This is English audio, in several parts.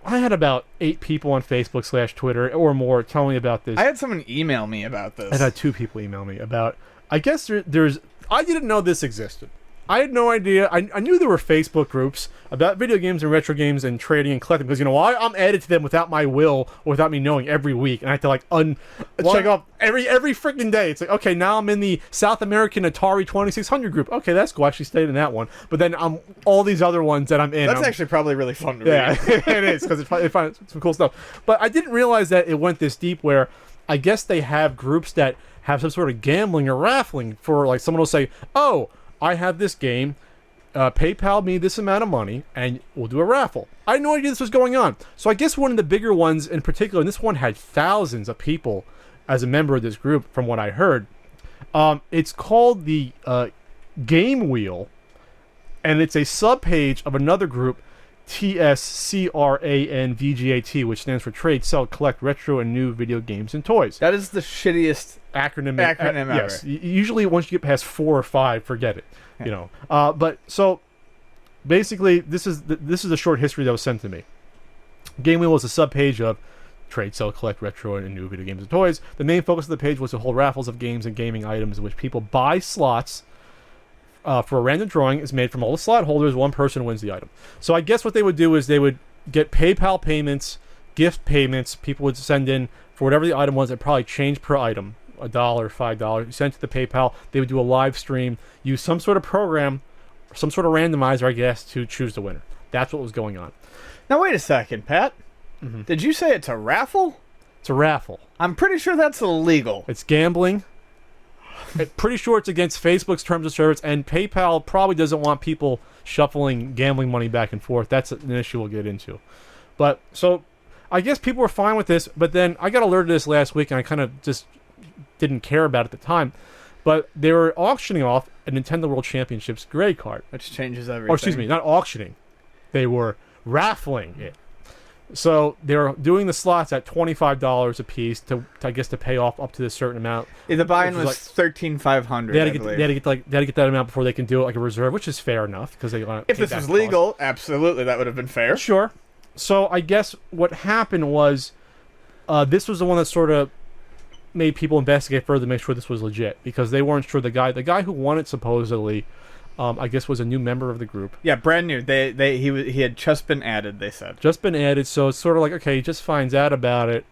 I had about 8 people on Facebook/Twitter or more telling me about this. I had someone email me about this. I had 2 people email me about. I guess there's. I didn't know this existed. I had no idea. I knew there were Facebook groups about video games and retro games and trading and collecting because I'm added to them without my will or without me knowing every week, and I have to like check off every freaking day. It's like, okay, now I'm in the South American Atari 2600 group. Okay, that's cool. I actually stayed in that one, but then all these other ones that I'm in. That's actually probably really fun to read. Yeah, it is because it finds some cool stuff. But I didn't realize that it went this deep. Where I guess they have groups that have some sort of gambling or raffling for like someone will say, oh, I have this game, PayPal me this amount of money, and we'll do a raffle. I had no idea this was going on. So I guess one of the bigger ones in particular, and this one had thousands of people as a member of this group from what I heard, it's called the Gamewheel, and it's a subpage of another group, TSCRANVGAT, which stands for Trade, Sell, Collect Retro and New Video Games and Toys. That is the shittiest acronym ever. Yes. Usually once you get past 4 or 5, forget it. Yeah. You know. But so basically this is a short history that was sent to me. Gamewheel was a subpage of Trade, Sell, Collect Retro and New Video Games and Toys. The main focus of the page was to hold raffles of games and gaming items in which people buy slots for a random drawing is made from all the slot holders. One person wins the item. So I guess what they would do is they would get PayPal payments, gift payments. People would send in for whatever the item was. It probably changed per item, $1, $5. You sent to the PayPal. They would do a live stream, use some sort of program, some sort of randomizer, I guess, to choose the winner. That's what was going on. Now wait a second, Pat. Mm-hmm. Did you say it's a raffle? It's a raffle. I'm pretty sure that's illegal. It's gambling. I'm pretty sure it's against Facebook's terms of service, and PayPal probably doesn't want people shuffling gambling money back and forth. That's an issue we'll get into. But so I guess people were fine with this, but then I got alerted to this last week, and I kind of just didn't care about it at the time. But they were auctioning off a Nintendo World Championships gray card. Which changes everything. Or excuse me, not auctioning. They were raffling it. So they were doing the slots at $25 a piece to I guess to pay off up to a certain amount. Yeah, the buy-in was like, $13,500. They had to get that amount before they can do it like a reserve, which is fair enough because they want. If this was legal, absolutely, that would have been fair. Sure. So I guess what happened was, this was the one that sort of made people investigate further to make sure this was legit because they weren't sure the guy who won it supposedly. I guess was a new member of the group. Yeah, brand new. He had just been added, they said. Just been added, so it's sort of like, okay, he just finds out about it.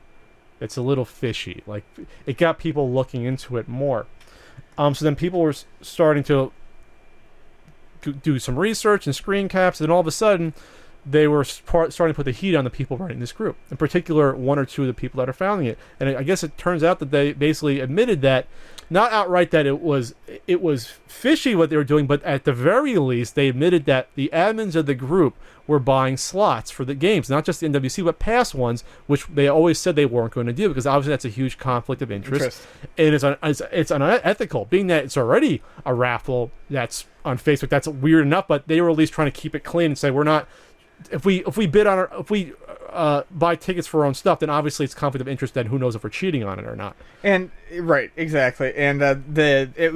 It's a little fishy. Like, it got people looking into it more. So then people were starting to do some research and screen caps, and all of a sudden, they were starting to put the heat on the people running this group. In particular, 1 or 2 of the people that are founding it. And I guess it turns out that they basically admitted that, not outright that it was fishy what they were doing, but at the very least, they admitted that the admins of the group were buying slots for the games, not just the NWC, but past ones, which they always said they weren't going to do, because obviously that's a huge conflict of interest. And it's unethical, being that it's already a raffle that's on Facebook. That's weird enough, but they were at least trying to keep it clean and say, we're not... If we buy tickets for our own stuff, then obviously it's conflict of interest. Then who knows if we're cheating on it or not? And right, exactly. And I believe it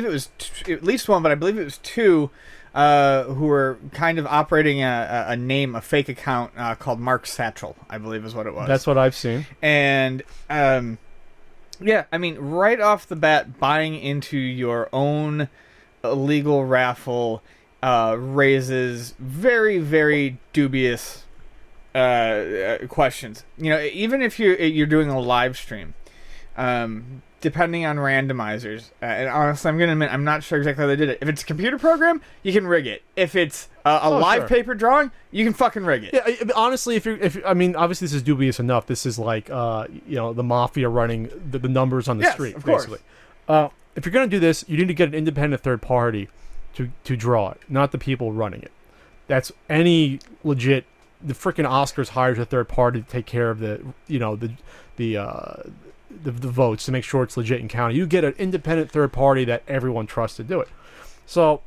was at least one, but I believe it was 2 who were kind of operating a fake account called Mark Satchel, I believe is what it was. That's what I've seen. And yeah, I mean, right off the bat, buying into your own illegal raffle raises very, very dubious questions. You know, even if you're doing a live stream, depending on randomizers, and honestly, I'm gonna admit I'm not sure exactly how they did it. If it's a computer program, you can rig it. If it's a live paper drawing, you can fucking rig it. Yeah, honestly, if I mean, obviously this is dubious enough. This is like the mafia running the numbers on the street, of course. basically. If you're gonna do this, you need to get an independent third party to draw it, not the people running it. That's any legit. The freaking Oscars hires a third party to take care of the votes to make sure it's legit and counted. You get an independent third party that everyone trusts to do it. So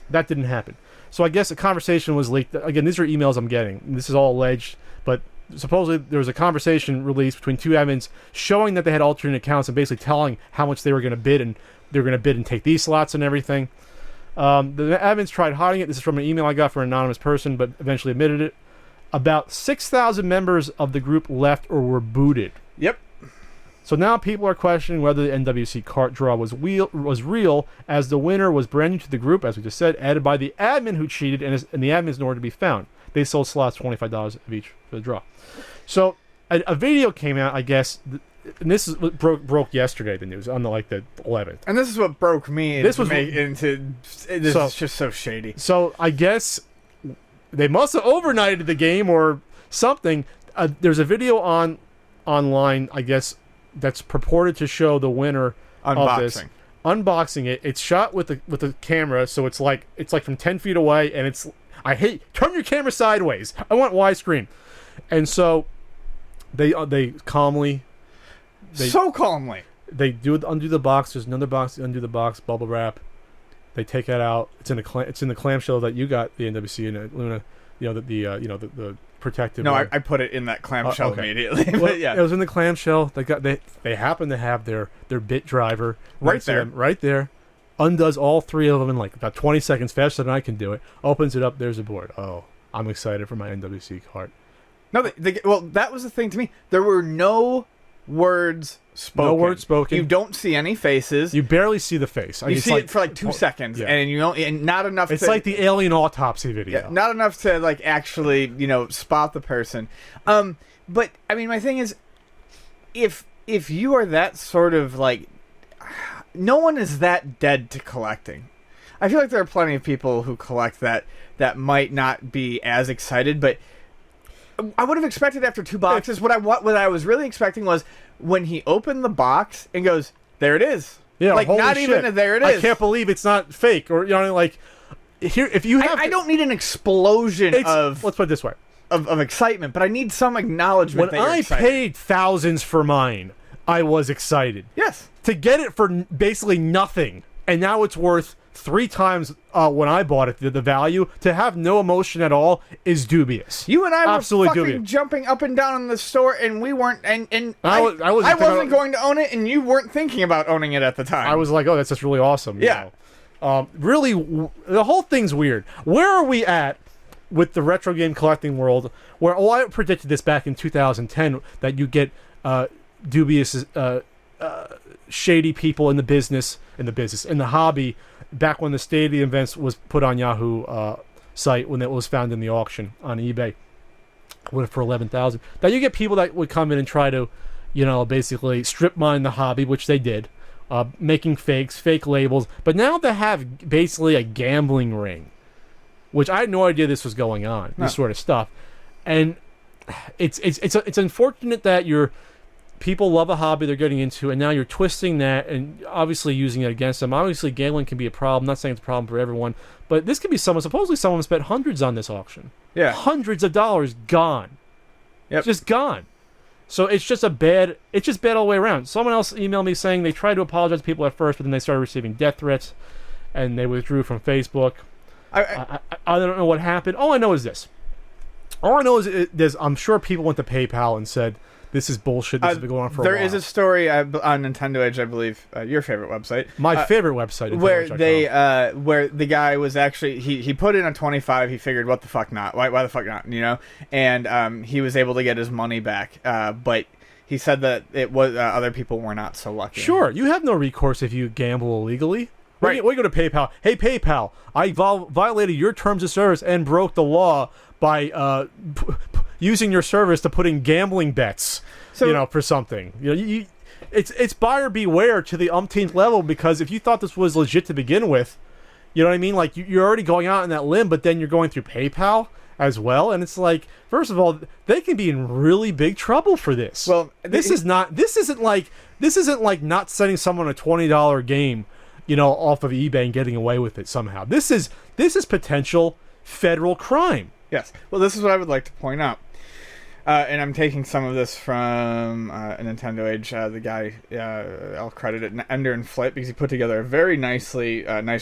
that didn't happen. So I guess a conversation was leaked. Again, these are emails I'm getting. This is all alleged, but supposedly there was a conversation released between 2 admins showing that they had alternate accounts and basically telling how much they were going to bid, and they were going to bid and take these slots and everything. The admins tried hiding it. This is from an email I got from an anonymous person, but eventually admitted it. about 6,000 members of the group left or were booted. Yep. So now people are questioning whether the NWC cart draw was real, as the winner was brand new to the group, as we just said, added by the admin who cheated, and the admin is nowhere to be found. They sold slots $25 of each for the draw. So a video came out, I guess, and this is what broke yesterday, the news, on the 11th. And this is what broke me This is just so shady. So I guess they must have overnighted the game or something. There's a video online, I guess, that's purported to show the winner of this. Unboxing it. It's shot with a camera, so it's like from 10 feet away, and turn your camera sideways. I want widescreen. And so they calmly, calmly, they undo the box. There's another box. They undo the box, bubble wrap. They take it out. It's in the clamshell that you got, the NWC and Luna. The protective. No, I put it in that clamshell immediately. Well, but yeah, it was in the clamshell. They happen to have their bit driver right there. Undoes all three of them in about 20 seconds, faster than I can do it. Opens it up. There's a board. Oh, I'm excited for my NWC cart. No, well, that was the thing to me. There were no words spoken. No words spoken. You don't see any faces. You barely see the face. You see it for 2 seconds, and not enough. It's like the alien autopsy video. Yeah, not enough to actually spot the person. But I mean, my thing is, if you are that sort of no one is that dead to collecting. I feel like there are plenty of people who collect that might not be as excited, but I would have expected after 2 boxes. What I was really expecting was when he opened the box and goes, "There it is." Yeah, not shit. even a, there it is. I can't believe it's not fake, or here if you have. I don't need an explosion of. Let's put it this way. Of excitement, but I need some acknowledgement. When I paid thousands for mine, I was excited. Yes. To get it for basically nothing, and now it's worth 3 times when I bought it, the value, to have no emotion at all is dubious. You and I were absolutely fucking dubious. Jumping up and down in the store, and we weren't. And I wasn't going to own it, and you weren't thinking about owning it at the time. I was like, oh, that's just really awesome. Yeah. Really, the whole thing's weird. Where are we at with the retro game collecting world? Where I predicted this back in 2010 that you get dubious, shady people in the hobby. Back when the Stadium events was put on Yahoo site, when it was found in the auction on eBay, for 11,000. That you get people that would come in and try to, basically strip mine the hobby, which they did, making fake labels. But now they have basically a gambling ring, which I had no idea this was going on. This sort of stuff, and it's unfortunate that people love a hobby they're getting into, and now you're twisting that and obviously using it against them. Obviously, gambling can be a problem. I'm not saying it's a problem for everyone, but this could be supposedly someone spent hundreds on this auction. Yeah. Hundreds of dollars gone. Yep. Just gone. So it's just bad all the way around. Someone else emailed me saying they tried to apologize to people at first, but then they started receiving death threats, and they withdrew from Facebook. I don't know what happened. All I know is this. All I know is I'm sure people went to PayPal and said, this is bullshit. This has been going on for a while. There is a story on Nintendo Edge, I believe, your favorite website. My favorite website. Where the guy was actually he put in a 25. He figured, what the fuck not? Why the fuck not? And he was able to get his money back. But he said that it was other people were not so lucky. Sure, you have no recourse if you gamble illegally. Right. We go to PayPal. Hey, PayPal, I violated your terms of service and broke the law by using your service to put in gambling bets, for something. It's buyer beware to the umpteenth level, because if you thought this was legit to begin with, you know what I mean? Like, you're already going out in that limb, but then you're going through PayPal as well, and it's like, first of all, they can be in really big trouble for this. Well, this isn't like not sending someone a $20 game, off of eBay and getting away with it somehow. This is potential federal crime. Yes. Well, this is what I would like to point out. And I'm taking some of this from Nintendo Age. The guy, I'll credit it, Ender and Flip, because he put together a very nice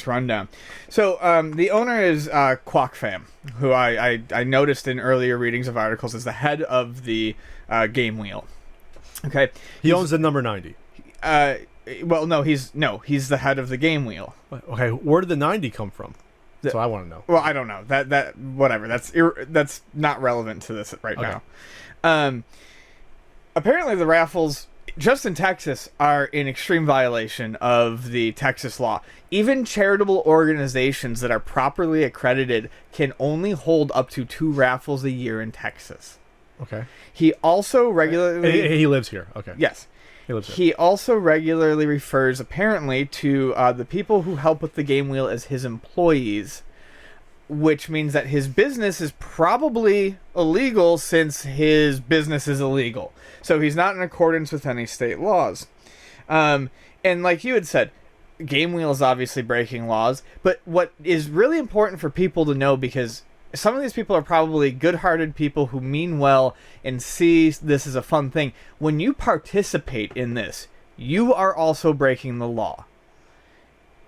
rundown. So the owner is Quack Fam, who I noticed in earlier readings of articles is the head of the Gamewheel. Okay. He owns the number 90. Well, no, he's the head of the Gamewheel. Okay, where did the 90 come from? So I want to know. Well, I don't know. That whatever. That's not relevant to this right now. Apparently, the raffles just in Texas are in extreme violation of the Texas law. Even charitable organizations that are properly accredited can only hold up to 2 raffles a year in Texas. Okay. He also regularly... He lives here. Okay. Yes. He lives here. He also regularly refers, apparently, to the people who help with the game wheel as his employees, which means that his business is probably illegal since his business is illegal. So he's not in accordance with any state laws. And like you had said, Game Wheel is obviously breaking laws. But what is really important for people to know, because some of these people are probably good-hearted people who mean well and see this as a fun thing. When you participate in this, you are also breaking the law.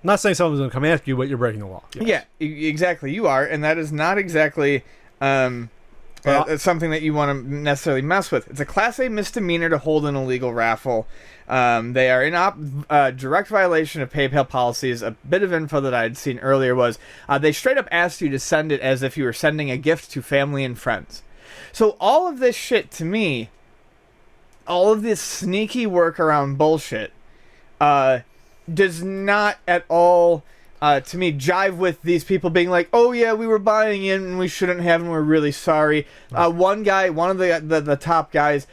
I'm not saying someone's going to come after you, but you're breaking the law. Yes. Yeah, exactly. You are, and that is not exactly something that you want to necessarily mess with. It's a Class A misdemeanor to hold an illegal raffle. They are in direct violation of PayPal policies. A bit of info that I had seen earlier was they straight up asked you to send it as if you were sending a gift to family and friends. So all of this shit, to me, all of this sneaky workaround bullshit, does not at all, to me, jive with these people being like, oh yeah, we were buying in and we shouldn't have and we're really sorry. One guy, one of the top guys,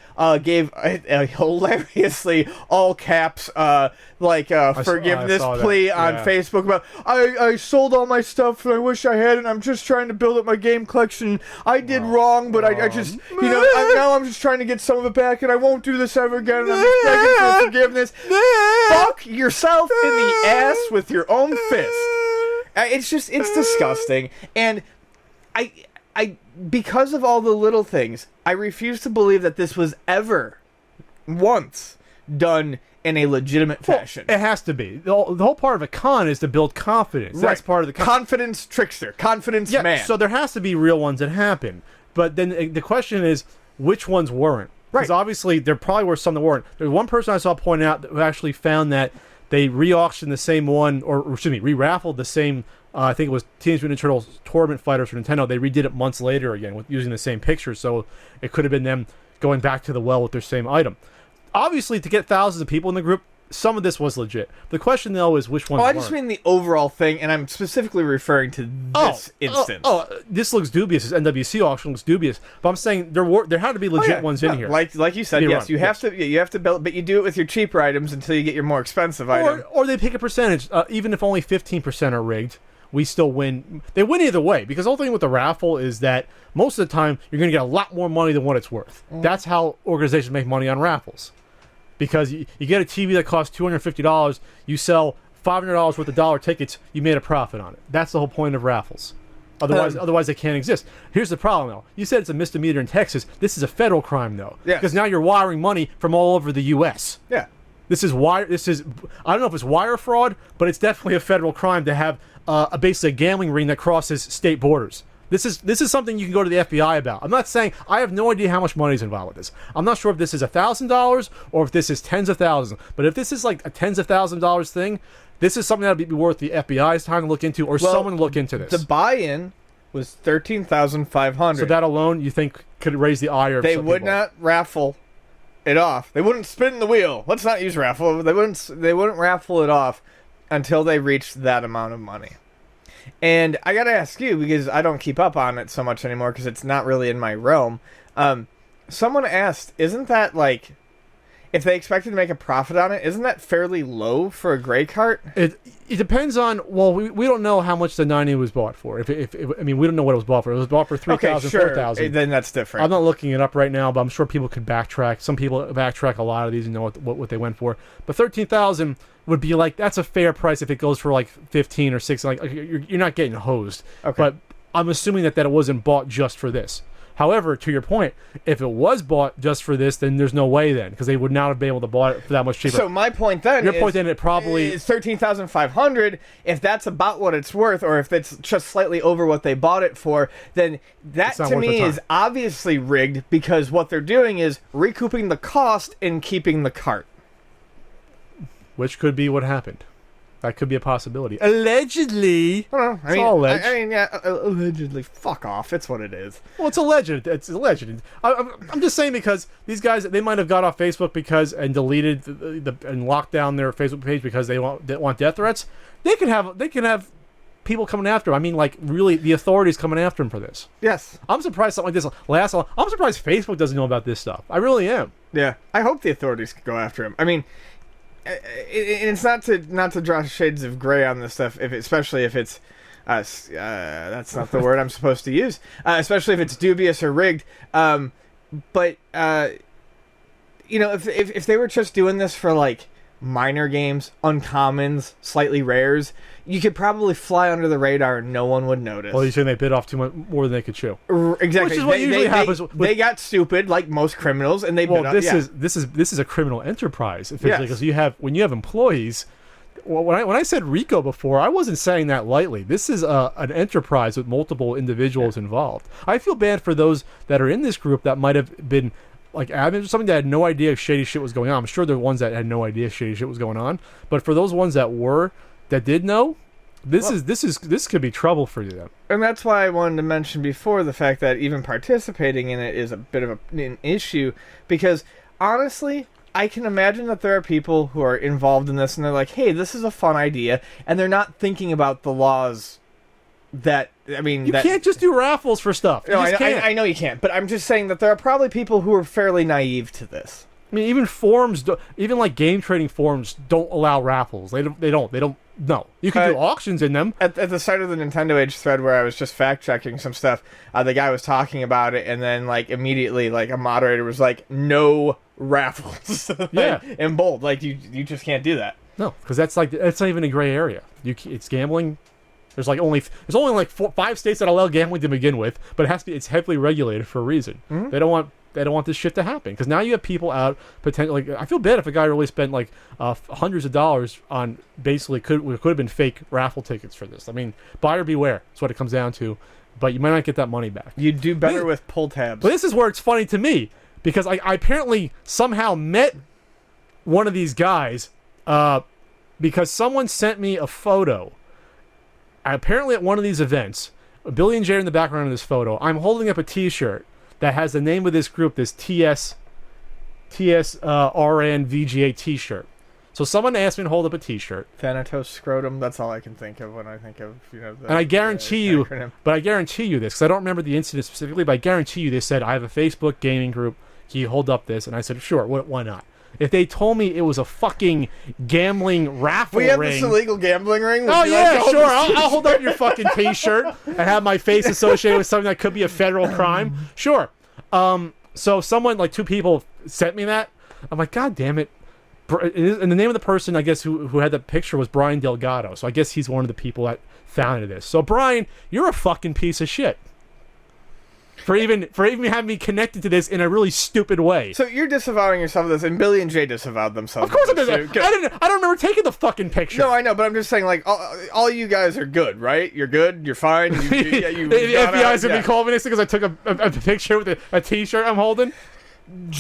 gave a hilariously all caps forgiveness plea on Facebook about, I sold all my stuff and I wish I hadn't. I'm just trying to build up my game collection. I did wrong, but I just, now I'm just trying to get some of it back and I won't do this ever again and I'm just begging for forgiveness. Fuck yourself in the ass with your own fist. It's disgusting. And I because of all the little things, I refuse to believe that this was ever once done in a legitimate fashion. It has to be. The whole part of a con is to build confidence. Right. That's part of the confidence trickster, confidence man. So there has to be real ones that happen. But then the question is, which ones weren't? Because obviously there probably were some that weren't. There's one person I saw point out who actually found that they re-auctioned the same one, or excuse me, re-raffled the same, I think it was Teenage Mutant Ninja Turtles Tournament Fighters for Nintendo. They redid it months later again using the same picture, so it could have been them going back to the well with their same item. Obviously, to get thousands of people in the group, some of this was legit. The question, though, is which ones I just mean the overall thing, and I'm specifically referring to this instance. This looks dubious. This NWC auction looks dubious. But I'm saying there had to be legit ones in here. Like you said, yes, you have to build, but you do it with your cheaper items until you get your more expensive item. Or they pick a percentage. Even if only 15% are rigged, we still win. They win either way, because the whole thing with the raffle is that most of the time you're going to get a lot more money than what it's worth. That's how organizations make money on raffles. Because you get a TV that costs $250, you sell $500 worth of dollar tickets, you made a profit on it. That's the whole point of raffles. Otherwise they can't exist. Here's the problem, though. You said it's a misdemeanor in Texas. This is a federal crime, though. Yes. Because now you're wiring money from all over the U.S. Yeah. This is I don't know if it's wire fraud, but it's definitely a federal crime to have basically a gambling ring that crosses state borders. This is something you can go to the FBI about. I'm not saying, I have no idea how much money is involved with this. I'm not sure if this is $1,000 or if this is tens of thousands. But if this is like a tens of $1,000s thing, this is something that would be worth the FBI's time to look into, or someone to look into this. The buy-in was $13,500. So that alone, you think, could raise the ire of They some would people. not raffle it off. They wouldn't spin the wheel. Let's not use raffle. They wouldn't raffle it off until they reached that amount of money. And I gotta ask you, because I don't keep up on it so much anymore, because it's not really in my realm. Someone asked, isn't that like, if they expected to make a profit on it, isn't that fairly low for a gray cart? It depends on, well, we don't know how much the 90 was bought for. I mean, we don't know what it was bought for. It was bought for $3,000, okay, sure. $4,000. Then that's different. I'm not looking it up right now, but I'm sure people could backtrack. Some people backtrack a lot of these and know what they went for. But $13,000 would be like, that's a fair price if it goes for like 15 or 16. Like you're not getting hosed. Okay. But I'm assuming that it wasn't bought just for this. However, to your point, if it was bought just for this, then there's no way then, because they would not have been able to buy it for that much cheaper. So my point then it probably is $13,500. If that's about what it's worth, or if it's just slightly over what they bought it for, then that to me is obviously rigged, because what they're doing is recouping the cost and keeping the cart. Which could be what happened. That could be a possibility. Allegedly. I don't know. It's all alleged. I mean, yeah, allegedly. Fuck off. It's what it is. Well, it's alleged. It's alleged. I'm just saying because these guys, they might have got off Facebook and deleted and locked down their Facebook page because they want death threats. They can have people coming after them. I mean, like, really, the authorities coming after them for this. Yes. I'm surprised something like this lasts. I'm surprised Facebook doesn't know about this stuff. I really am. Yeah. I hope the authorities could go after him. I mean, it's not to draw shades of gray on this stuff, especially if it's that's not the word I'm supposed to use. Especially if it's dubious or rigged. But if they were just doing this for like minor games, uncommons, slightly rares, you could probably fly under the radar and no one would notice. Well, you're saying they bit off too much more than they could chew. Exactly. Which is what usually happens. They got stupid, like most criminals, and they bit off. This is a criminal enterprise, officially, because when you have employees. Well, when I said RICO before, I wasn't saying that lightly. This is an enterprise with multiple individuals involved. I feel bad for those that are in this group that might have been like admins or something that had no idea shady shit was going on. I'm sure there are ones that had no idea shady shit was going on, but for those ones that did know, this could be trouble for them. And that's why I wanted to mention before the fact that even participating in it is a bit of an issue, because honestly, I can imagine that there are people who are involved in this and they're like, hey, this is a fun idea, and they're not thinking about the laws that, I mean... You can't just do raffles for stuff. I know you can't, but I'm just saying that there are probably people who are fairly naive to this. I mean, even forums, even like game trading forums don't allow raffles. They don't. No. You can do auctions in them. At the start of the Nintendo Age thread where I was just fact-checking some stuff, the guy was talking about it, and then like immediately like a moderator was like, no raffles. Yeah. In bold. Like, you just can't do that. No, because that's not even a gray area. It's gambling. There's only like 5 states that allow gambling to begin with, but it's heavily regulated for a reason. Mm-hmm. They don't want this shit to happen, because now you have people out potentially. Like, I feel bad if a guy really spent like hundreds of dollars on basically could have been fake raffle tickets for this. I mean, buyer beware. That's what it comes down to. But you might not get that money back. You'd do better with pull tabs. But this is where it's funny to me, because I apparently somehow met one of these guys because someone sent me a photo. Apparently at one of these events, Billy and Jay are in the background of this photo. I'm holding up a T-shirt that has the name of this group, this TSCRANVGA T-shirt. So someone asked me to hold up a T-shirt. Thanatos scrotum. That's all I can think of when I think of and I guarantee you, but I guarantee you this, because I don't remember the incident specifically, but I guarantee you they said, I have a Facebook gaming group. Can you hold up this? And I said, sure. Why not? If they told me it was a fucking gambling raffle ring... We have this illegal gambling ring? Oh, yeah, sure. I'll hold up your fucking T-shirt and have my face associated with something that could be a federal crime. Sure. So someone, like 2 people, sent me that. I'm like, God damn it. And the name of the person, I guess, who had the picture was Brian Delgado. So I guess he's one of the people that founded this. So, Brian, you're a fucking piece of shit. For even having me connected to this in a really stupid way. So you're disavowing yourself of this, and Billy and Jay disavowed themselves. Of course I did. I don't remember taking the fucking picture. No, I know, but I'm just saying, like, all you guys are good, right? You're good. You're fine. The FBI's gonna be calling me this because I took a picture with a T-shirt I'm holding.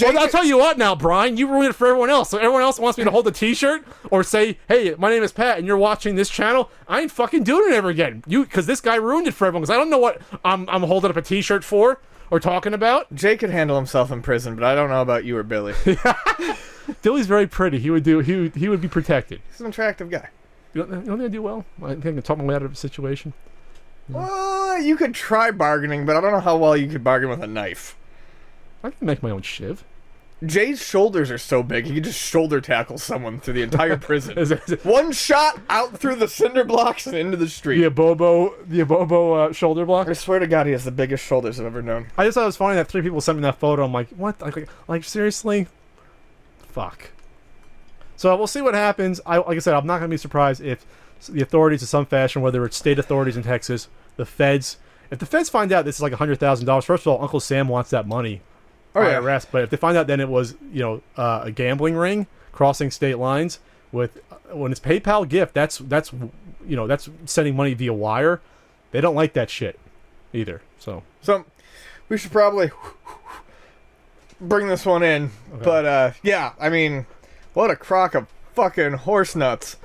Well, I'll tell you what now, Brian. You ruined it for everyone else. So everyone else wants me to hold a T-shirt or say, hey, my name is Pat and you're watching this channel. I ain't fucking doing it ever again. Because this guy ruined it for everyone. Because I don't know what I'm holding up a T-shirt for or talking about. Jay could handle himself in prison, but I don't know about you or Billy. Billy's very pretty. He would be protected. He's an attractive guy. You don't think I do well? I think I can talk my way out of a situation. You could try bargaining, but I don't know how well you could bargain with a knife. I can make my own shiv. Jay's shoulders are so big, he could just shoulder tackle someone through the entire prison. One shot out through the cinder blocks and into the street. The Abobo shoulder block? I swear to God, he has the biggest shoulders I've ever known. I just thought it was funny that 3 people sent me that photo. I'm like, what? Like seriously? Fuck. So we'll see what happens. Like I said, I'm not going to be surprised if the authorities in some fashion, whether it's state authorities in Texas, the feds, if the feds find out this is like $100,000, first of all, Uncle Sam wants that money. Oh, yeah. IRS, but if they find out then it was, a gambling ring crossing state lines when it's PayPal gift, that's sending money via wire. They don't like that shit either. So we should probably bring this one in. Okay. But yeah, I mean, what a crock of fucking horse nuts.